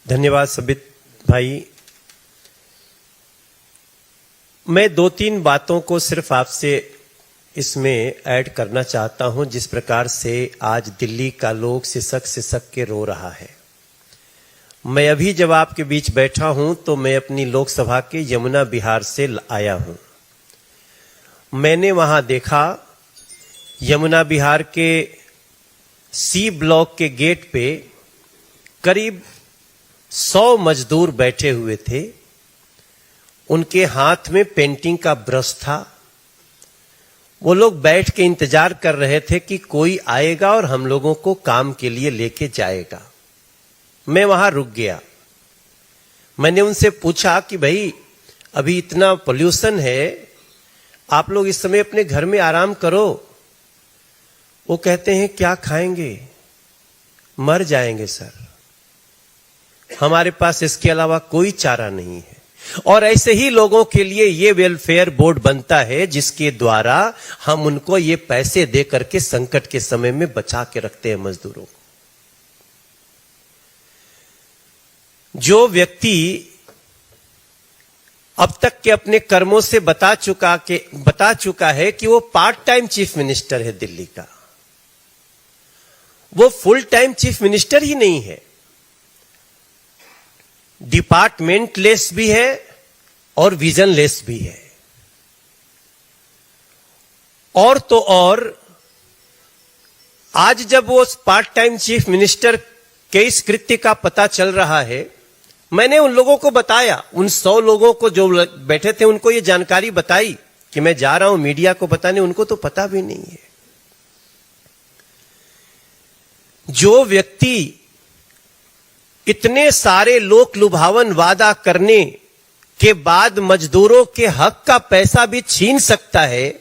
धन्यवाद सबित भाई। मैं दो तीन बातों को सिर्फ आपसे इसमें ऐड करना चाहता हूं। जिस प्रकार से आज दिल्ली का लोग सिसक के रो रहा है, मैं अभी जब आपके बीच बैठा हूं तो मैं अपनी लोकसभा के यमुना बिहार से आया हूं। मैंने वहां देखा यमुना बिहार के सी ब्लॉक के गेट पे करीब 100 मजदूर बैठे हुए थे। उनके हाथ में पेंटिंग का ब्रश था। वो लोग बैठ के इंतजार कर रहे थे कि कोई आएगा और हम लोगों को काम के लिए लेके जाएगा। मैं वहां रुक गया। मैंने उनसे पूछा कि भाई अभी इतना पोल्यूशन है, आप लोग इस समय अपने घर में आराम करो। वो कहते हैं क्या खाएंगे, मर जाएंगे सर, हमारे पास इसके अलावा कोई चारा नहीं है। और ऐसे ही लोगों के लिए ये वेलफेयर बोर्ड बनता है जिसके द्वारा हम उनको ये पैसे दे करके संकट के समय में बचा के रखते हैं मजदूरों को। जो व्यक्ति अब तक के अपने कर्मों से बता चुका है कि वो पार्ट टाइम चीफ मिनिस्टर है दिल्ली का, वो फुल टाइम चीफ मिनिस्टर ही नहीं है, डिपार्टमेंट लेस भी है और विजन लेस भी है। और तो और आज जब वो पार्ट टाइम चीफ मिनिस्टर के इस कृत्य का पता चल रहा है, मैंने उन लोगों को बताया, उन 100 लोगों को जो बैठे थे उनको ये जानकारी बताई कि मैं जा रहा हूं मीडिया को बताने। उनको तो पता भी नहीं है। जो व्यक्ति इतने सारे लोक लुभावन वादा करने के बाद मजदूरों के हक का पैसा भी छीन सकता है,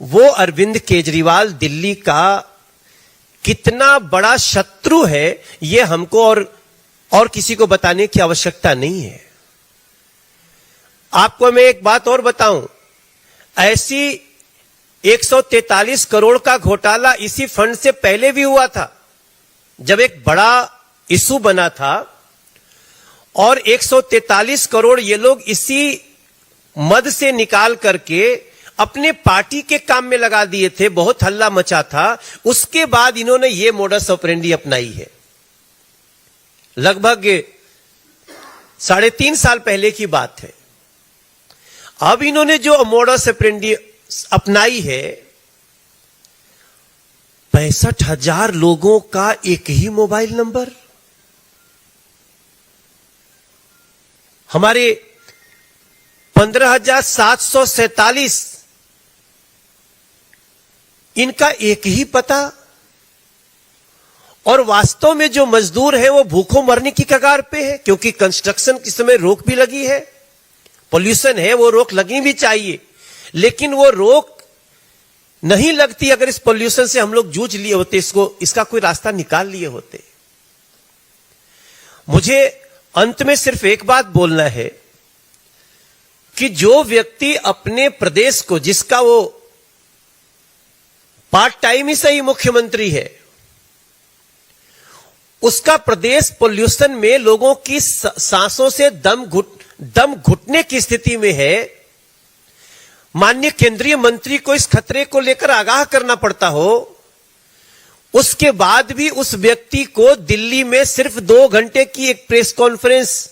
वो अरविंद केजरीवाल दिल्ली का कितना बड़ा शत्रु है, ये हमको और किसी को बताने की आवश्यकता नहीं है। आपको मैं एक बात और बताऊं, ऐसी 143 करोड़ का घोटाला इसी फंड से पहले भी हुआ था, जब एक बड़ा इशू बना था। और 143 करोड़ ये लोग इसी मद से निकाल करके अपने पार्टी के काम में लगा दिए थे। बहुत हल्ला मचा था। उसके बाद इन्होंने ये मोडस ऑपरेंडी अपनाई है। लगभग 3.5 साल पहले की बात है। अब इन्होंने जो मोडस ऑपरेंडी अपनाई है, 65,000 लोगों का एक ही मोबाइल नंबर, हमारे 15,747 इनका एक ही पता। और वास्तव में जो मजदूर है वो भूखों मरने की कगार पे है, क्योंकि कंस्ट्रक्शन के समय रोक भी लगी है, पोल्यूशन है, वो रोक लगनी भी चाहिए। लेकिन वो रोक नहीं लगती अगर इस पोल्यूशन से हम लोग जूझ लिए होते, इसका कोई रास्ता निकाल लिए होते। मुझे अंत में सिर्फ एक बात बोलना है कि जो व्यक्ति अपने प्रदेश को, जिसका वो पार्ट टाइम ही सही मुख्यमंत्री है, उसका प्रदेश पोल्यूशन में लोगों की सांसों से दम घुटने की स्थिति में है, माननीय केंद्रीय मंत्री को इस खतरे को लेकर आगाह करना पड़ता हो, उसके बाद भी उस व्यक्ति को दिल्ली में सिर्फ 2 घंटे की एक प्रेस कॉन्फ्रेंस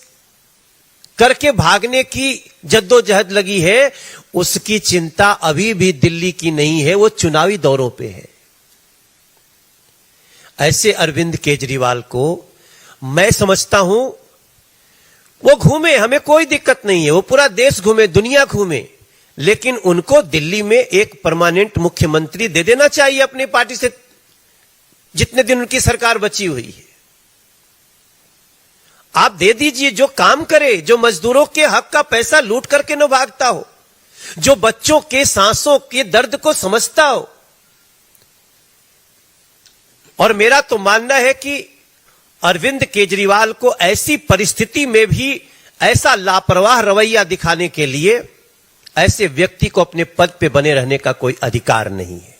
करके भागने की जद्दोजहद लगी है। उसकी चिंता अभी भी दिल्ली की नहीं है, वो चुनावी दौरों पे है। ऐसे अरविंद केजरीवाल को मैं समझता हूं, वो घूमे, हमें कोई दिक्कत नहीं है, वो पूरा देश घूमे, दुनिया घूमे, लेकिन उनको दिल्ली में एक परमानेंट मुख्यमंत्री दे देना चाहिए अपनी पार्टी से, जितने दिन उनकी सरकार बची हुई है। आप दे दीजिए, जो काम करे, जो मजदूरों के हक का पैसा लूट करके न भागता हो, जो बच्चों के सांसों के दर्द को समझता हो। और मेरा तो मानना है कि अरविंद केजरीवाल को ऐसी परिस्थिति में भी ऐसा लापरवाह रवैया दिखाने के लिए ऐसे व्यक्ति को अपने पद पे बने रहने का कोई अधिकार नहीं है।